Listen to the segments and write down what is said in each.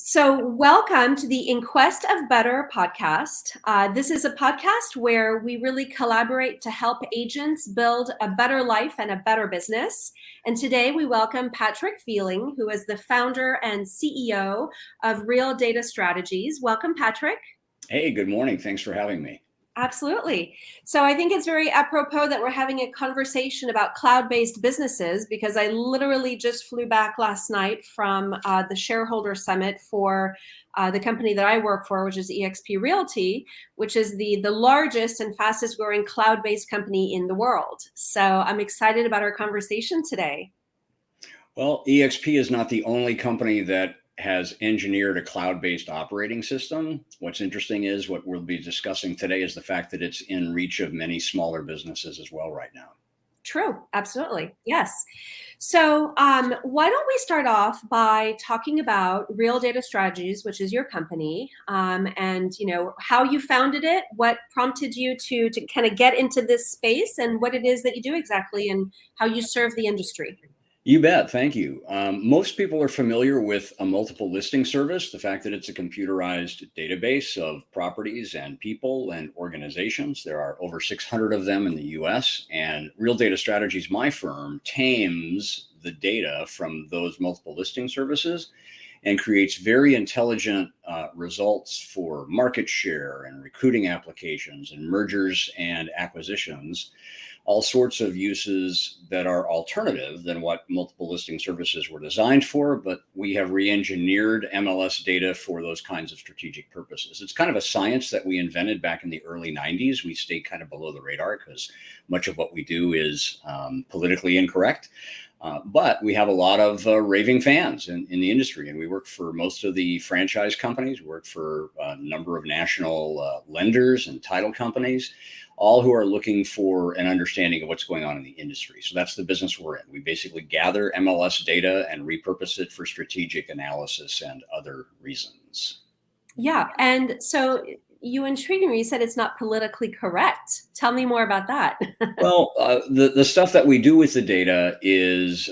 So, welcome to the In Quest of Better podcast. This is a podcast where we really collaborate to help agents build a better life and a better business. And today we welcome Patrick Veling, who is the founder and CEO of Real Data Strategies. Welcome, Patrick. Hey, good morning. Thanks for having me. Absolutely. So I think it's very apropos that we're having a conversation about cloud-based businesses because I literally just flew back last night from the shareholder summit for the company that I work for, which is eXp Realty, which is the largest and fastest growing cloud-based company in the world. So I'm excited about our conversation today. Well, eXp is not the only company that has engineered a cloud-based operating system. What's interesting is what we'll be discussing today is the fact that it's in reach of many smaller businesses as well right now. True. Absolutely. Yes. So why don't we start off by talking about Real Data Strategies, which is your company, and how you founded it, what prompted you to kind of get into this space, and what it is that you do exactly, and how you serve the industry. You bet. Thank you. Most people are familiar with a multiple listing service, the fact that it's a computerized database of properties and people and organizations. There are over 600 of them in the US, and Real Data Strategies, my firm, tames the data from those multiple listing services and creates very intelligent results for market share and recruiting applications and mergers and acquisitions. All sorts of uses that are alternative than what multiple listing services were designed for, but we have re-engineered MLS data for those kinds of strategic purposes. It's kind of a science that we invented back in the early 90s. We stay kind of below the radar because much of what we do is politically incorrect. But we have a lot of raving fans in the industry, and we work for most of the franchise companies, we work for a number of national lenders and title companies, all who are looking for an understanding of what's going on in the industry. So that's the business we're in. We basically gather MLS data and repurpose it for strategic analysis and other reasons. Yeah. And so you intrigued me. You said it's not politically correct. Tell me more about that. Well, the stuff that we do with the data is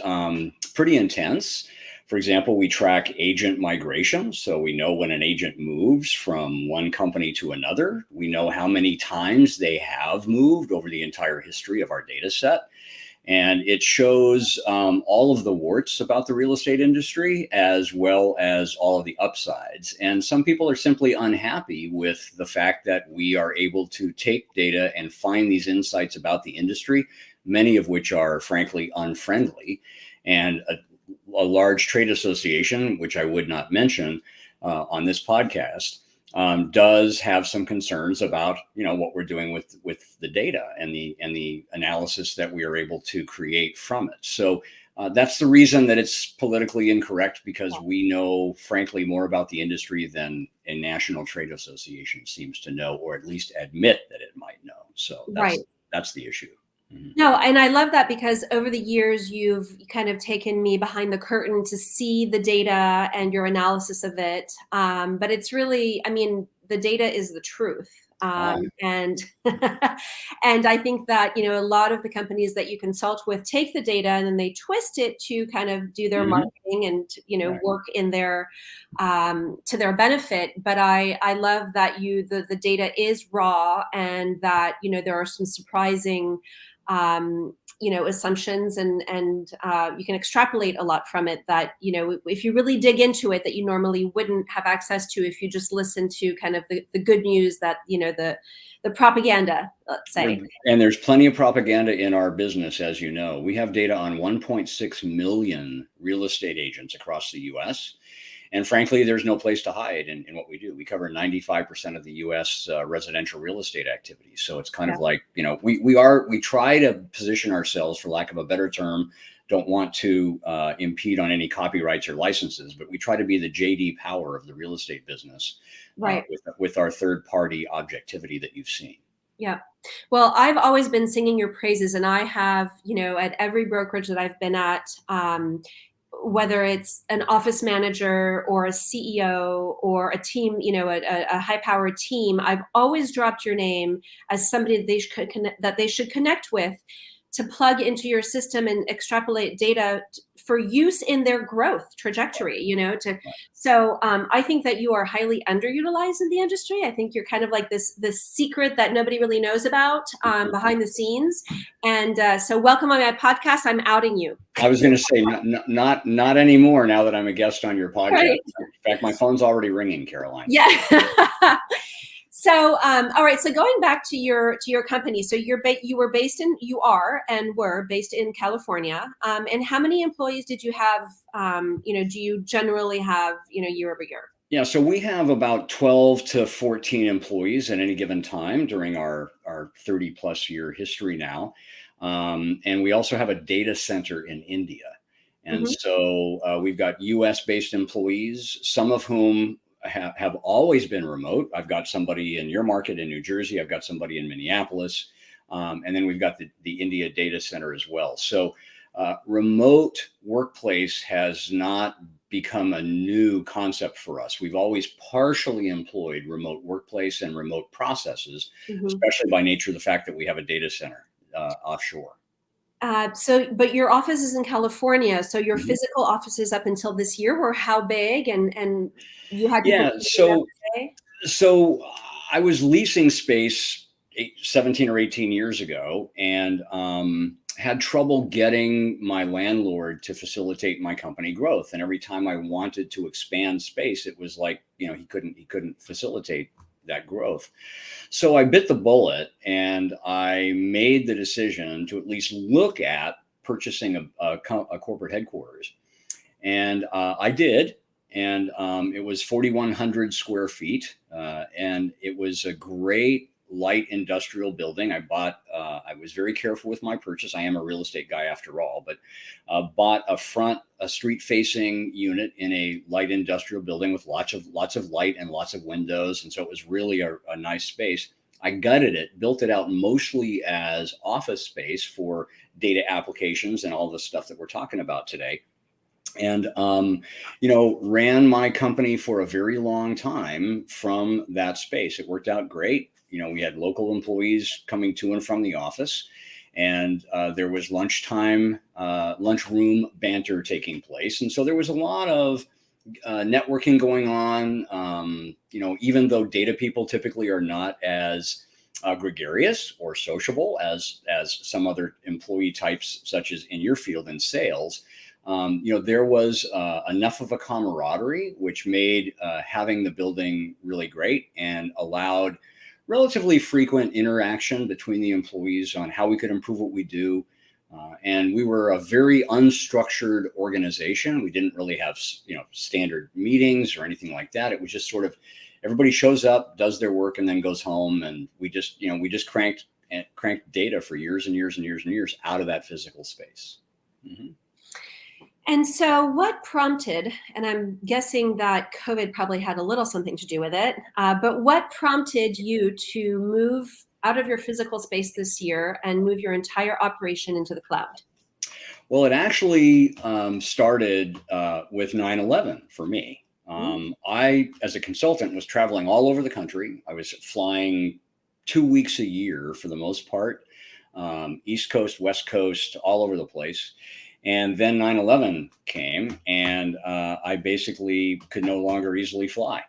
pretty intense. For example, we track agent migration. So we know when an agent moves from one company to another. We know how many times they have moved over the entire history of our data set. And it shows all of the warts about the real estate industry, as well as all of the upsides. And some people are simply unhappy with the fact that we are able to take data and find these insights about the industry, many of which are frankly unfriendly. And a large trade association, which I would not mention on this podcast, does have some concerns about what we're doing with the data and the analysis that we are able to create from it. So that's the reason that it's politically incorrect, because we know, frankly, more about the industry than a national trade association seems to know, or at least admit that it might know. So that's the issue. No, and I love that because over the years, you've kind of taken me behind the curtain to see the data and your analysis of it. But it's really, the data is the truth. And and I think that, a lot of the companies that you consult with take the data and then they twist it to kind of do their marketing and, work in their, to their benefit. But I love that the data is raw and that, there are some surprising assumptions and you can extrapolate a lot from it that, if you really dig into it, that you normally wouldn't have access to if you just listen to kind of the good news that, the propaganda, let's say. And there's plenty of propaganda in our business, as you know. We have data on 1.6 million real estate agents across the US. And frankly, there's no place to hide in what we do. We cover 95% of the U.S. Residential real estate activity. So it's kind of like, we try to position ourselves, for lack of a better term, don't want to impede on any copyrights or licenses, but we try to be the J.D. Power of the real estate business, with our third party objectivity that you've seen. Yeah. Well, I've always been singing your praises, and I have, at every brokerage that I've been at, whether it's an office manager or a CEO or a team, a high-powered team, I've always dropped your name as somebody that they should connect with to plug into your system and extrapolate data for use in their growth trajectory, Right. So I think that you are highly underutilized in the industry. I think you're kind of like this secret that nobody really knows about behind the scenes. And so welcome on my podcast. I'm outing you. I was going to say not anymore now that I'm a guest on your podcast. Right. In fact, my phone's already ringing, Caroline. Yeah. So, all right. So going back to your company, so you were based in California. And how many employees did you have? Do you generally have year over year? Yeah, so we have about 12 to 14 employees at any given time during our 30 plus year history now. And we also have a data center in India. And so we've got US based employees, some of whom have always been remote. I've got somebody in your market in New Jersey. I've got somebody in Minneapolis. And then we've got the India data center as well. So remote workplace has not become a new concept for us. We've always partially employed remote workplace and remote processes, especially by nature of the fact that we have a data center offshore. But your office is in California. So your physical offices up until this year were how big? And you had people. Yeah, so I was leasing space 17 or 18 years ago, and had trouble getting my landlord to facilitate my company growth. And every time I wanted to expand space, it was like, he couldn't facilitate that growth. So I bit the bullet and I made the decision to at least look at purchasing a corporate headquarters. And I did. And it was 4,100 square feet. And it was a great light industrial building. I was very careful with my purchase. I am a real estate guy after all, but bought a street facing unit in a light industrial building with lots of light and lots of windows. And so it was really a nice space. I gutted it, built it out mostly as office space for data applications and all the stuff that we're talking about today. And, ran my company for a very long time from that space. It worked out great. We had local employees coming to and from the office, and there was lunchtime, lunchroom banter taking place. And so there was a lot of networking going on. Even though data people typically are not as gregarious or sociable as some other employee types, such as in your field in sales, there was enough of a camaraderie, which made having the building really great and allowed relatively frequent interaction between the employees on how we could improve what we do. And we were a very unstructured organization. We didn't really have, standard meetings or anything like that. It was just sort of everybody shows up, does their work, and then goes home. And we just cranked data for years and years and years and years out of that physical space. And so what prompted, and I'm guessing that COVID probably had a little something to do with it, but what prompted you to move out of your physical space this year and move your entire operation into the cloud? Well, it actually started with 9/11 for me. I, as a consultant, was traveling all over the country. I was flying 2 weeks a year for the most part, East Coast, West Coast, all over the place. And then 9/11 came, and I basically could no longer easily fly.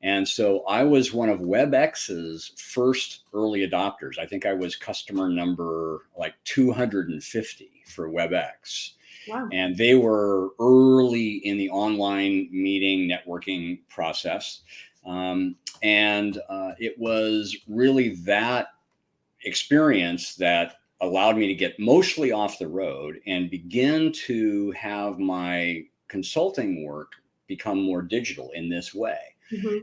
And so I was one of WebEx's first early adopters. I think I was customer number like 250 for WebEx. Wow. And they were early in the online meeting networking process. And it was really that experience that allowed me to get mostly off the road and begin to have my consulting work become more digital in this way.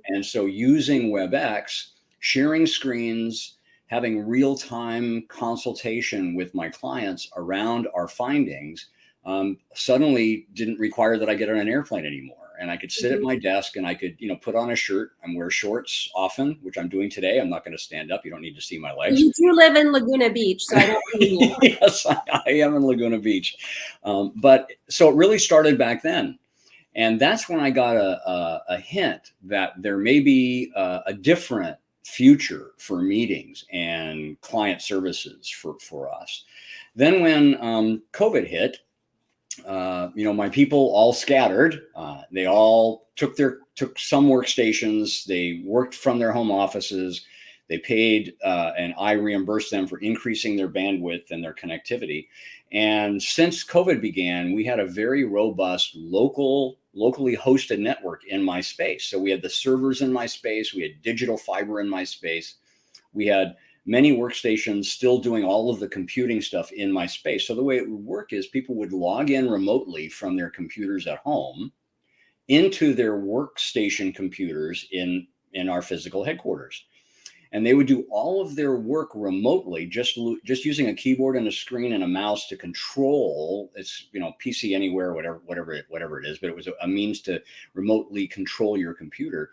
And so using WebEx, sharing screens, having real-time consultation with my clients around our findings suddenly didn't require that I get on an airplane anymore. And I could sit at my desk and I could, put on a shirt and wear shorts often, which I'm doing today. I'm not going to stand up. You don't need to see my legs. You do live in Laguna Beach, so I don't see you. Yes, I am in Laguna Beach. But so it really started back then. And that's when I got a hint that there may be a different future for meetings and client services for us. Then when COVID hit, My people all scattered. They all took some workstations. They worked from their home offices. They paid, and I reimbursed them for increasing their bandwidth and their connectivity. And since COVID began, we had a very robust locally hosted network in my space. So we had the servers in my space. We had digital fiber in my space. We had many workstations still doing all of the computing stuff in my space. So the way it would work is people would log in remotely from their computers at home into their workstation computers in our physical headquarters. And they would do all of their work remotely, just using a keyboard and a screen and a mouse to control. It's PC Anywhere, whatever it is, but it was a means to remotely control your computer.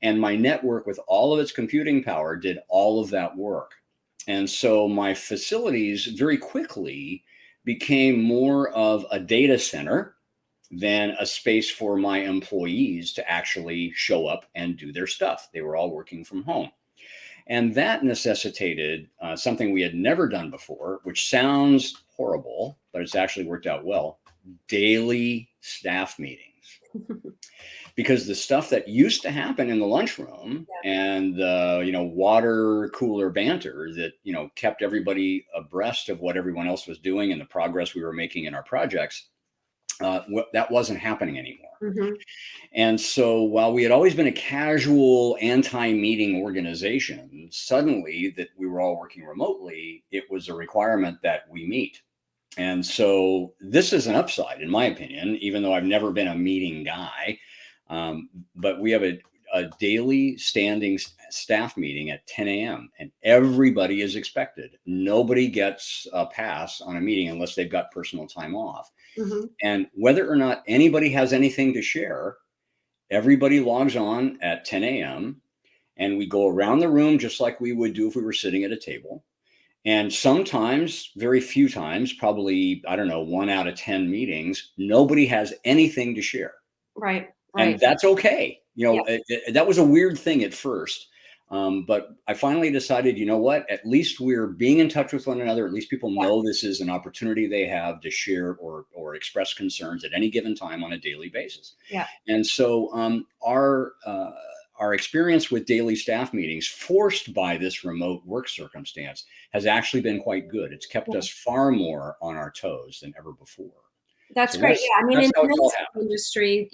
And my network, with all of its computing power, did all of that work. And so my facilities very quickly became more of a data center than a space for my employees to actually show up and do their stuff. They were all working from home. And that necessitated something we had never done before, which sounds horrible, but it's actually worked out well: daily staff meetings. Because the stuff that used to happen in the lunchroom and the water cooler banter that kept everybody abreast of what everyone else was doing and the progress we were making in our projects, that wasn't happening anymore. Mm-hmm. And so while we had always been a casual anti-meeting organization, suddenly that we were all working remotely, it was a requirement that we meet. And so this is an upside, in my opinion, even though I've never been a meeting guy. But we have a daily standing staff meeting at 10 a.m. and everybody is expected. Nobody gets a pass on a meeting unless they've got personal time off. Mm-hmm. And whether or not anybody has anything to share, everybody logs on at 10 a.m. and we go around the room just like we would do if we were sitting at a table. And sometimes, very few times, probably, 1 out of 10 meetings, nobody has anything to share. Right. And that's okay. That was a weird thing at first. But I finally decided, at least we're being in touch with one another. At least people know this is an opportunity they have to share or express concerns at any given time on a daily basis. Yeah. And so our experience with daily staff meetings, forced by this remote work circumstance, has actually been quite good. It's kept us far more on our toes than ever before. That's great. Yeah, I mean, in the industry,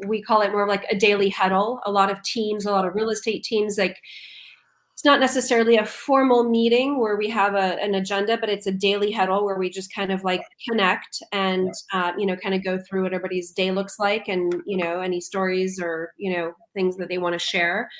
we call it more like a daily huddle. A lot of teams, a lot of real estate teams, it's not necessarily a formal meeting where we have an agenda, but it's a daily huddle where we just kind of connect and, kind of go through what everybody's day looks like and, any stories or, things that they want to share.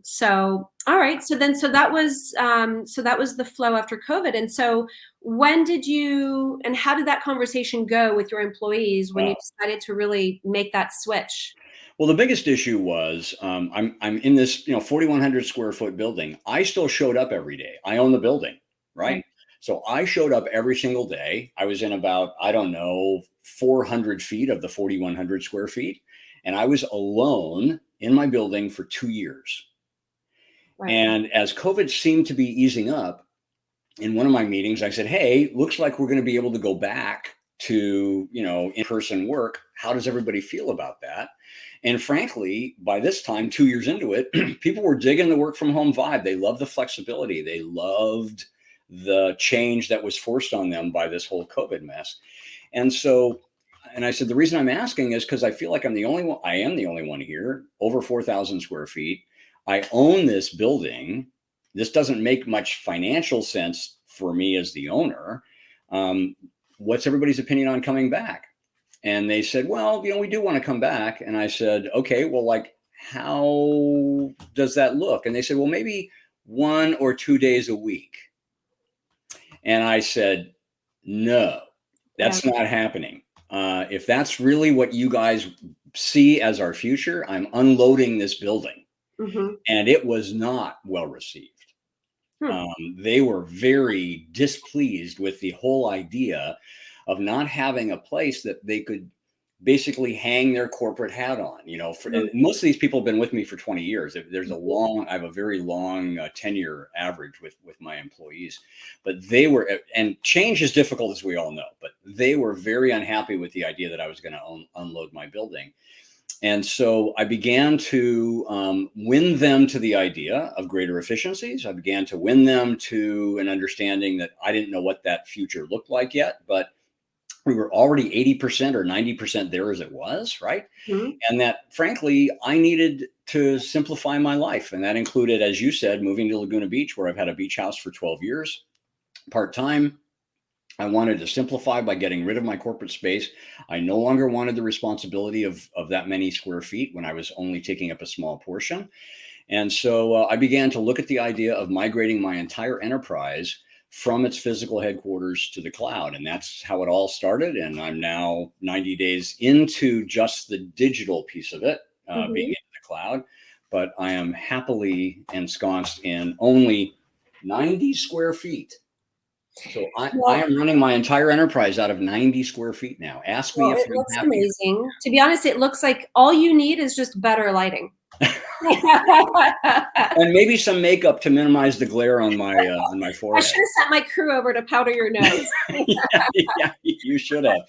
So, all right. So that was the flow after COVID. And so when did you, and how did that conversation go with your employees when you decided to really make that switch? Well, the biggest issue was I'm in this 4,100 square foot building. I still showed up every day. I own the building, right? So I showed up every single day. I was in about 400 feet of the 4,100 square feet, and I was alone in my building for 2 years. Right. And as COVID seemed to be easing up, in one of my meetings, I said, "Hey, looks like we're going to be able to go back to in-person work. How does everybody feel about that?" And frankly, by this time, 2 years into it, people were digging the work from home vibe. They loved the flexibility. They loved the change that was forced on them by this whole COVID mess. And I said, the reason I'm asking is because I feel like I am the only one here, over 4,000 square feet. I own this building. This doesn't make much financial sense for me as the owner. What's everybody's opinion on coming back? And they said, well, we do want to come back. And I said, okay, well, how does that look? And they said, well, maybe 1 or 2 days a week. And I said, no, that's not happening. If that's really what you guys see as our future, I'm unloading this building. Mm-hmm. And it was not well received. They were very displeased with the whole idea of not having a place that they could basically hang their corporate hat on, and most of these people have been with me for 20 years. I have a very long tenure average with my employees, but and change is difficult, as we all know, but they were very unhappy with the idea that I was going to unload my building. And so I began to win them to the idea of greater efficiencies. I began to win them to an understanding that I didn't know what that future looked like yet, but we were already 80% or 90% there as it was, right? Mm-hmm. And that, frankly, I needed to simplify my life. And that included, as you said, moving to Laguna Beach, where I've had a beach house for 12 years, part-time. I wanted to simplify by getting rid of my corporate space. I no longer wanted the responsibility of that many square feet when I was only taking up a small portion. And so I began to look at the idea of migrating my entire enterprise from its physical headquarters to the cloud. And that's how it all started. And I'm now 90 days into just the digital piece of it, being in the cloud. But I am happily ensconced in only 90 square feet. So I am running my entire enterprise out of 90 square feet now. Ask me if it I'm looks happy. amazing. To be honest, it looks like all you need is just better lighting. And maybe some makeup to minimize the glare on my forehead. I should have sent my crew over to powder your nose. yeah, you should have.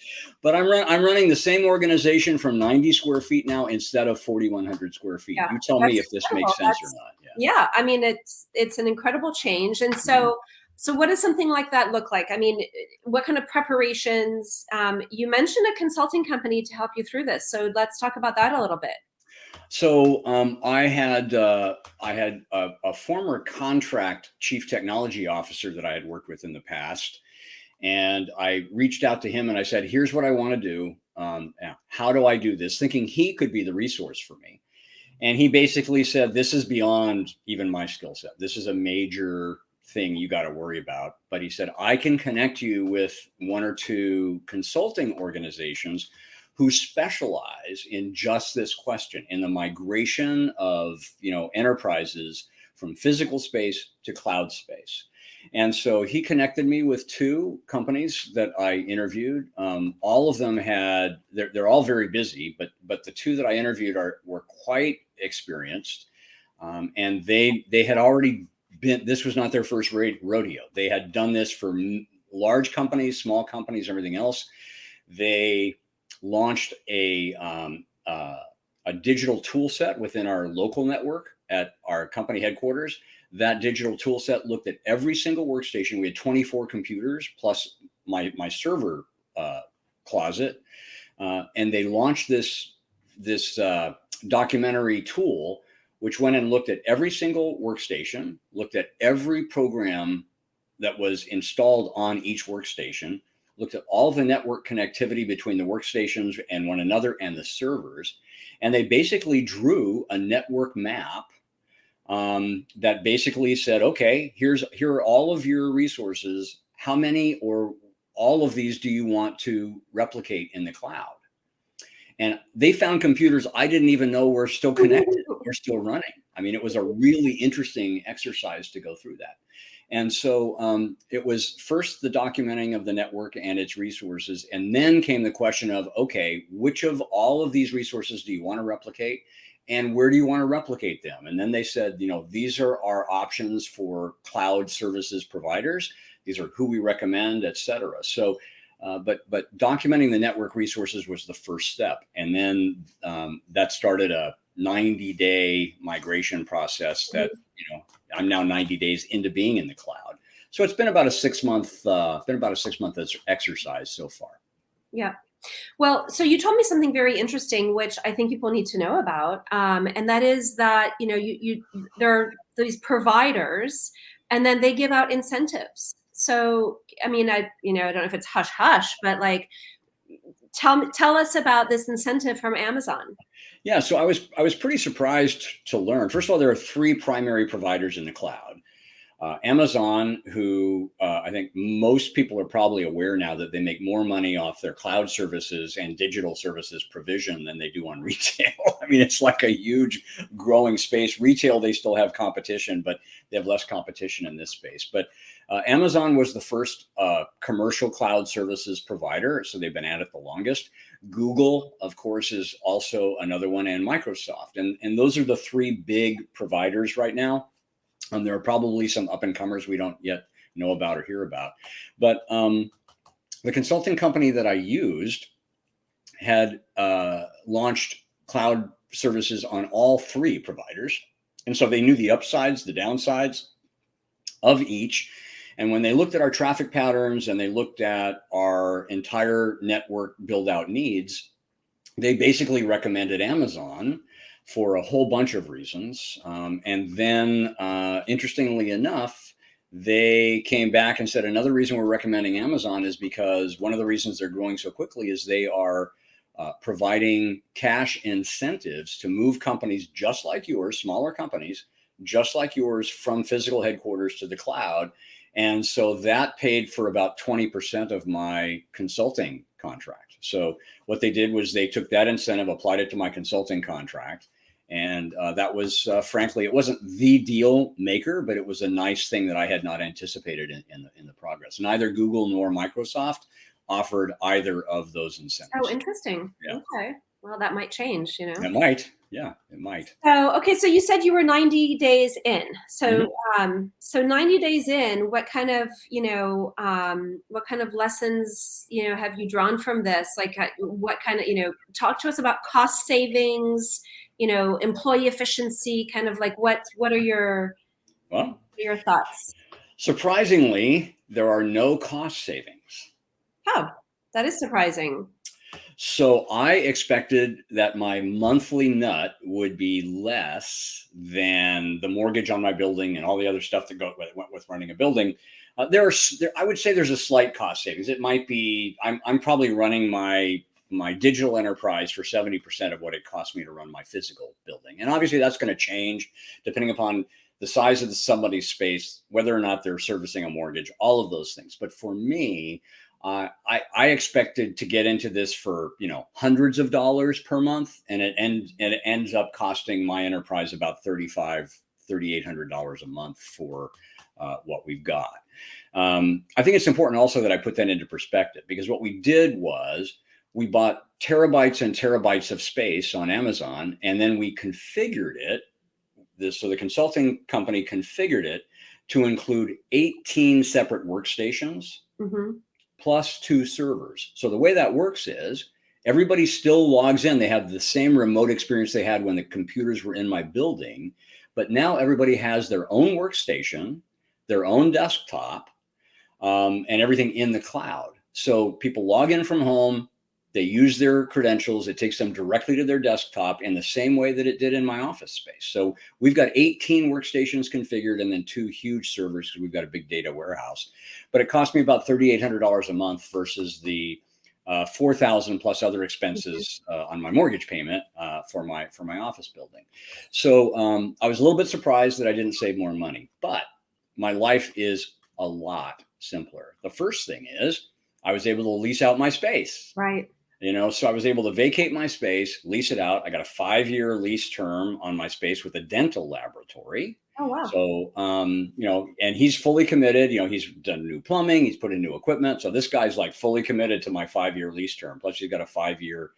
But I'm running the same organization from 90 square feet now instead of 4,100 square feet. You tell me if this makes sense or not. Yeah, I mean, it's an incredible change. And so what does something like that look like? I mean, what kind of preparations? You mentioned a consulting company to help you through this. So let's talk about that a little bit. So I had a former contract chief technology officer that I had worked with in the past, and I reached out to him and I said, "Here's what I want to do. How do I do this?" Thinking he could be the resource for me. And he basically said, "This is beyond even my skill set. This is a major thing you got to worry about." But he said, "I can connect you with one or two consulting organizations who specialize in just this question, in the migration of enterprises from physical space to cloud space." And so he connected me with two companies that I interviewed. All of them they're all very busy, but the two that I interviewed were quite experienced, and they had already been. This was not their first rodeo. They had done this for large companies, small companies, everything else. They launched a digital tool set within our local network at our company headquarters. That digital tool set looked at every single workstation. We had 24 computers plus my server closet, and they launched this documentary tool, which went and looked at every single workstation, looked at every program that was installed on each workstation, looked at all the network connectivity between the workstations and one another and the servers. And they basically drew a network map that basically said, okay, here are all of your resources. How many or all of these do you want to replicate in the cloud? And they found computers I didn't even know were still connected, were still running. I mean, it was a really interesting exercise to go through that. And so it was first the documenting of the network and its resources. And then came the question of, okay, which of all of these resources do you want to replicate? And where do you want to replicate them? And then they said, these are our options for cloud services providers. These are who we recommend, et cetera. So, but documenting the network resources was the first step. And then that started a 90-day migration process that, I'm now 90 days into being in the cloud. So it's been about a 6 month, exercise so far. Yeah. Well, so you told me something very interesting, which I think people need to know about. And that is that, there are these providers and then they give out incentives. So, I mean, I don't know if it's hush hush, but like, tell us about this incentive from Amazon. Yeah, so I was pretty surprised to learn. First of all, there are three primary providers in the cloud. Amazon, who I think most people are probably aware now that they make more money off their cloud services and digital services provision than they do on retail. I mean, it's like a huge growing space. Retail, they still have competition, but they have less competition in this space. But Amazon was the first commercial cloud services provider, so they've been at it the longest. Google, of course, is also another one, and Microsoft. And those are the three big providers right now. There are probably some up-and-comers we don't yet know about or hear about. But the consulting company that I used had launched cloud services on all three providers. And so they knew the upsides, the downsides of each. And when they looked at our traffic patterns and they looked at our entire network build out needs, they basically recommended Amazon for a whole bunch of reasons. And then interestingly enough, they came back and said another reason we're recommending Amazon is because one of the reasons they're growing so quickly is they are providing cash incentives to move companies just like yours, smaller companies, just like yours, from physical headquarters to the cloud. And so that paid for about 20% of my consulting contract. So what they did was they took that incentive, applied it to my consulting contract. And that was, frankly, it wasn't the deal maker, but it was a nice thing that I had not anticipated in the progress. Neither Google nor Microsoft offered either of those incentives. Oh, interesting. Yeah. Okay. Well, that might change, you know. It might. Yeah, it might. So, okay. So you said you were 90 days in. So, so 90 days in, what kind of, what kind of lessons, have you drawn from this? Like what kind of, talk to us about cost savings, employee efficiency, kind of like what are your thoughts? Surprisingly, there are no cost savings. Oh, that is surprising. So I expected that my monthly nut would be less than the mortgage on my building and all the other stuff that went with running a building. I would say there's a slight cost savings. It might be, I'm probably running my digital enterprise for 70% of what it costs me to run my physical building. And obviously that's going to change depending upon the size of somebody's space, whether or not they're servicing a mortgage, all of those things. But for me, I expected to get into this for, hundreds of dollars per month, and it ends up costing my enterprise about $3,800 a month for what we've got. I think it's important also that I put that into perspective, because what we did was we bought terabytes and terabytes of space on Amazon, and then we configured it. So the consulting company configured it to include 18 separate workstations. Mm-hmm. Plus 2 servers. So the way that works is everybody still logs in. They have the same remote experience they had when the computers were in my building, but now everybody has their own workstation, their own desktop, and everything in the cloud. So people log in from home, they use their credentials, it takes them directly to their desktop in the same way that it did in my office space. So we've got 18 workstations configured and then 2 huge servers because we've got a big data warehouse. But it cost me about $3,800 a month versus the $4,000 plus other expenses on my mortgage payment for my office building. So I was a little bit surprised that I didn't save more money, but my life is a lot simpler. The first thing is I was able to lease out my space. Right. So I was able to vacate my space, lease it out. I got a 5-year lease term on my space with a dental laboratory. Oh, wow. So, and he's fully committed. He's done new plumbing, he's put in new equipment. So this guy's like fully committed to my 5-year lease term. Plus he's got a 5-year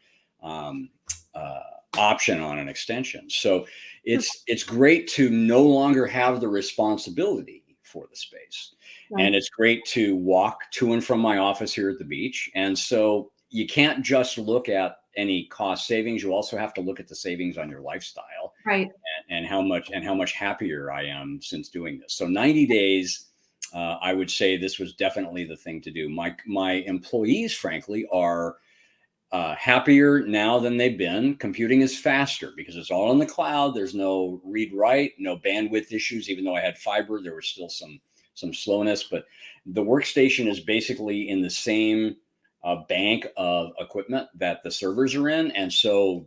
option on an extension. So it's great to no longer have the responsibility for the space. Right. And it's great to walk to and from my office here at the beach. And so you can't just look at any cost savings. You also have to look at the savings on your lifestyle, right? And how much happier I am since doing this. So 90 days, I would say this was definitely the thing to do. My employees, frankly, are happier now than they've been. Computing is faster because it's all in the cloud. There's no read write, no bandwidth issues. Even though I had fiber, there was still some slowness. But the workstation is basically in the same bank of equipment that the servers are in. And so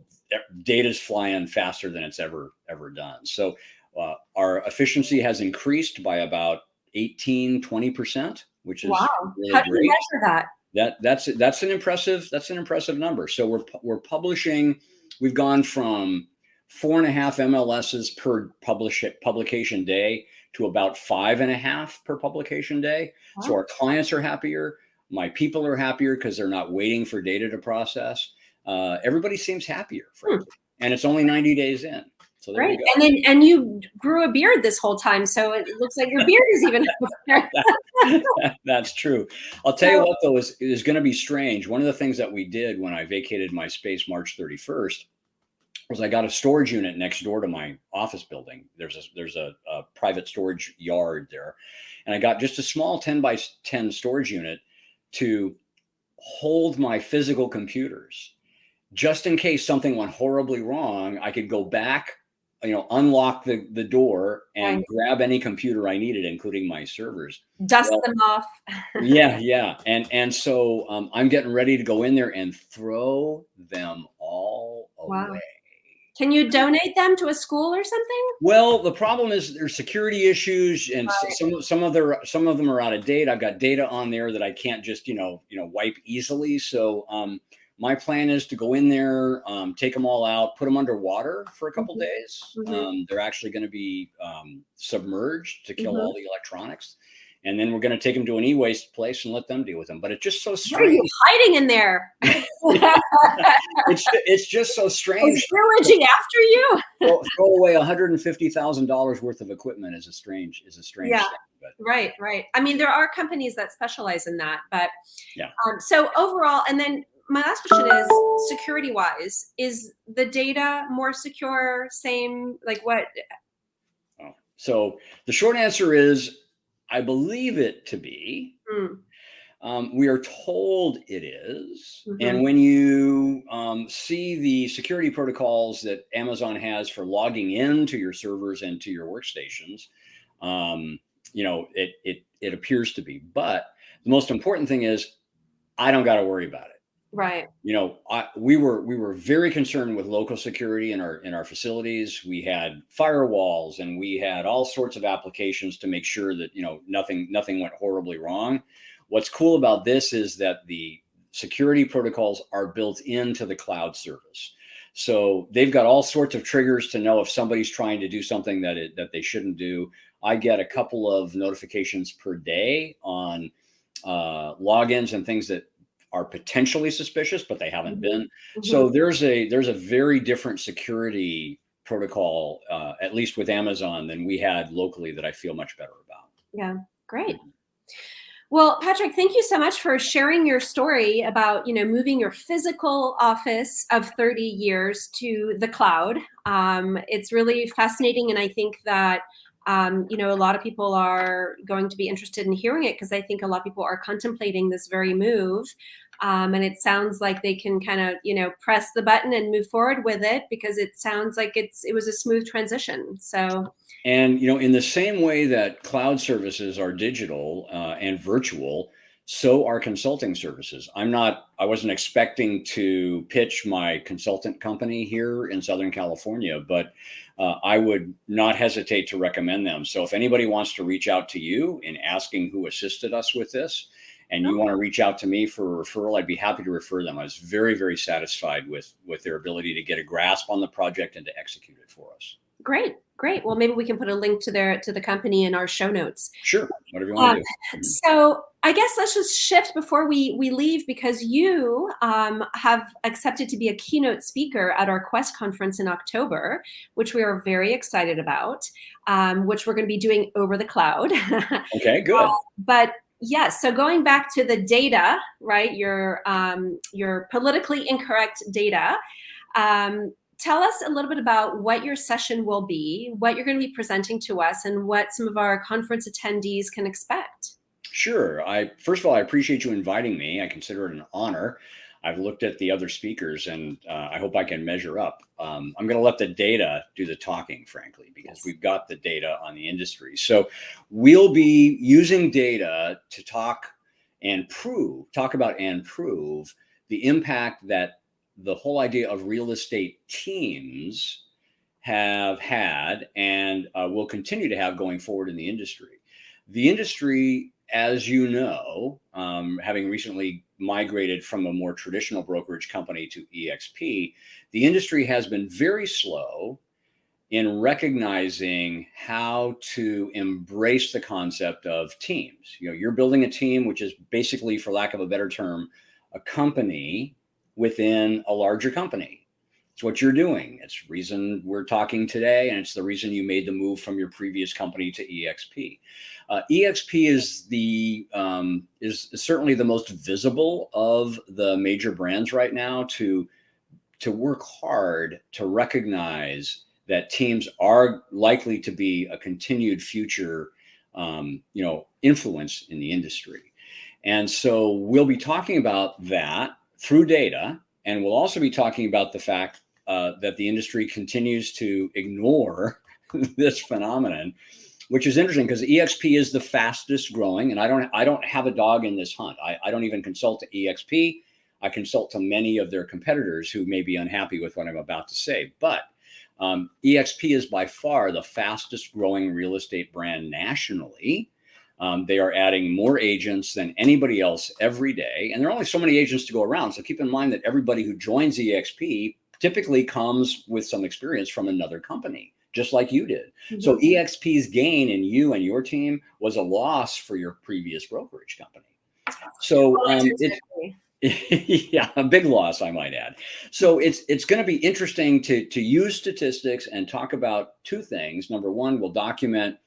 data's flying faster than it's ever done. So our efficiency has increased by about 18-20%, which is really How do great. you measure that? That's an impressive number. So we're publishing, we've gone from 4.5 MLSs per publication day to about 5.5 per publication day. Wow. So our clients are happier. My people are happier because they're not waiting for data to process. Everybody seems happier, frankly. And it's only 90 days in. So there Great. you go. And you grew a beard this whole time, so it looks like your beard is even That's true. I'll tell you what, though, is going to be strange. One of the things that we did when I vacated my space March 31st was I got a storage unit next door to my office building. There's a private storage yard there. And I got just a small 10 by 10 storage unit to hold my physical computers. Just in case something went horribly wrong, I could go back, unlock the door and grab any computer I needed, including my servers. Dust them off. Yeah. And so I'm getting ready to go in there and throw them all away. Can you donate them to a school or something? Well, the problem is there's security issues, and some of them are out of date. I've got data on there that I can't just wipe easily. So my plan is to go in there, take them all out, put them underwater for a couple days. They're actually going to be submerged to kill all the electronics. And then we're going to take them to an e-waste place and let them deal with them. But it's just so strange. What are you hiding in there? it's just so strange. Is trilogy after you? Throw away $150,000 worth of equipment is a strange thing. But. Right. I mean, there are companies that specialize in that, but yeah. So overall, and then my last question is, security-wise, is the data more secure? Same? Like what? Oh. So the short answer is, I believe it to be. We are told it is. And when you see the security protocols that Amazon has for logging into your servers and to your workstations, it appears to be. But the most important thing is, I don't got to worry about it. Right. We were very concerned with local security in our facilities. We had firewalls and we had all sorts of applications to make sure that nothing went horribly wrong. What's cool about this is that the security protocols are built into the cloud service. So they've got all sorts of triggers to know if somebody's trying to do something that they shouldn't do. I get a couple of notifications per day on logins and things that are potentially suspicious, but they haven't been. So there's a very different security protocol, at least with Amazon, than we had locally, that I feel much better about. Yeah, great. Well, Patrick, thank you so much for sharing your story about, moving your physical office of 30 years to the cloud. It's really fascinating. And I think that, a lot of people are going to be interested in hearing it, because I think a lot of people are contemplating this very move. And it sounds like they can kind of, press the button and move forward with it, because it sounds like it was a smooth transition. So. And, in the same way that cloud services are digital and virtual, so are consulting services. I wasn't expecting to pitch my consultant company here in Southern California, but I would not hesitate to recommend them. So if anybody wants to reach out to you in asking who assisted us with this, and you want to reach out to me for a referral, I'd be happy to refer them. I was very, very satisfied with their ability to get a grasp on the project and to execute it for us. Great. Well, maybe we can put a link to the company in our show notes. Sure, whatever you want to do. So I guess let's just shift before we leave, because you have accepted to be a keynote speaker at our Quest conference in October, which we are very excited about, which we're going to be doing over the cloud. Okay, good. But yes, so going back to the data, right? Your politically incorrect data. Tell us a little bit about what your session will be, what you're going to be presenting to us, and what some of our conference attendees can expect. Sure. First of all, I appreciate you inviting me. I consider it an honor. I've looked at the other speakers, and I hope I can measure up. I'm going to let the data do the talking, frankly, because we've got the data on the industry. So we'll be using data to talk about and prove the impact that the whole idea of real estate teams have had and will continue to have going forward in the industry. The industry as you know, having recently migrated from a more traditional brokerage company to EXP, the industry has been very slow in recognizing how to embrace the concept of teams. You know, you're building a team, which is basically, for lack of a better term, a company within a larger company. It's what you're doing. It's the reason we're talking today, and it's the reason you made the move from your previous company to EXP. EXP is certainly the most visible of the major brands right now to work hard to recognize that teams are likely to be a continued future, influence in the industry. And so we'll be talking about that through data, and we'll also be talking about the fact that the industry continues to ignore this phenomenon, which is interesting because EXP is the fastest growing, and I don't have a dog in this hunt. I don't even consult to EXP. I consult to many of their competitors who may be unhappy with what I'm about to say, but EXP is by far the fastest growing real estate brand nationally. They are adding more agents than anybody else every day, and there are only so many agents to go around. So keep in mind that everybody who joins EXP typically comes with some experience from another company, just like you did. Mm-hmm. So EXP's gain in you and your team was a loss for your previous brokerage company. So yeah, a big loss, I might add. So it's going to be interesting to use statistics and talk about two things. Number one, we'll document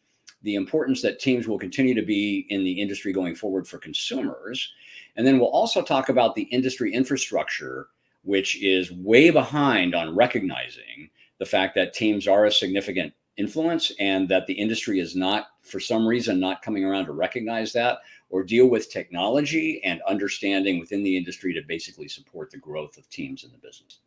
the importance that teams will continue to be in the industry going forward for consumers. And then we'll also talk about the industry infrastructure, which is way behind on recognizing the fact that teams are a significant influence and that the industry is not, for some reason, not coming around to recognize that or deal with technology and understanding within the industry to basically support the growth of teams in the business.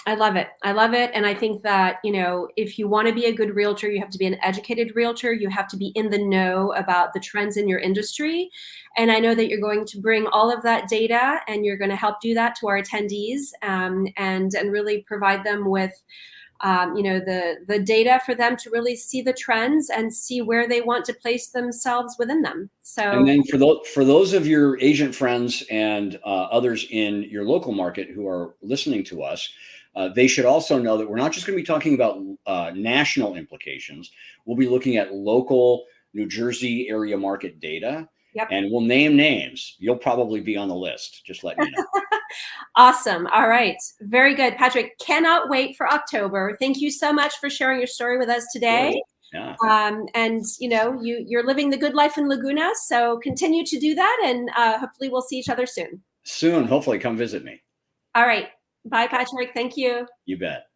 I love it. I love it. And I think that, if you want to be a good realtor, you have to be an educated realtor. You have to be in the know about the trends in your industry. And I know that you're going to bring all of that data and you're going to help do that to our attendees and really provide them with the data for them to really see the trends and see where they want to place themselves within them. So, and then for those of your agent friends and others in your local market who are listening to us, they should also know that we're not just going to be talking about national implications. We'll be looking at local New Jersey area market data. Yep. And we'll name names. You'll probably be on the list, just letting you know. Awesome. All right. Very good. Patrick, cannot wait for October. Thank you so much for sharing your story with us today. Yeah. And you're living the good life in Laguna, so continue to do that, and hopefully we'll see each other soon. Soon, hopefully, come visit me. All right. Bye, Patrick. Thank you. You bet.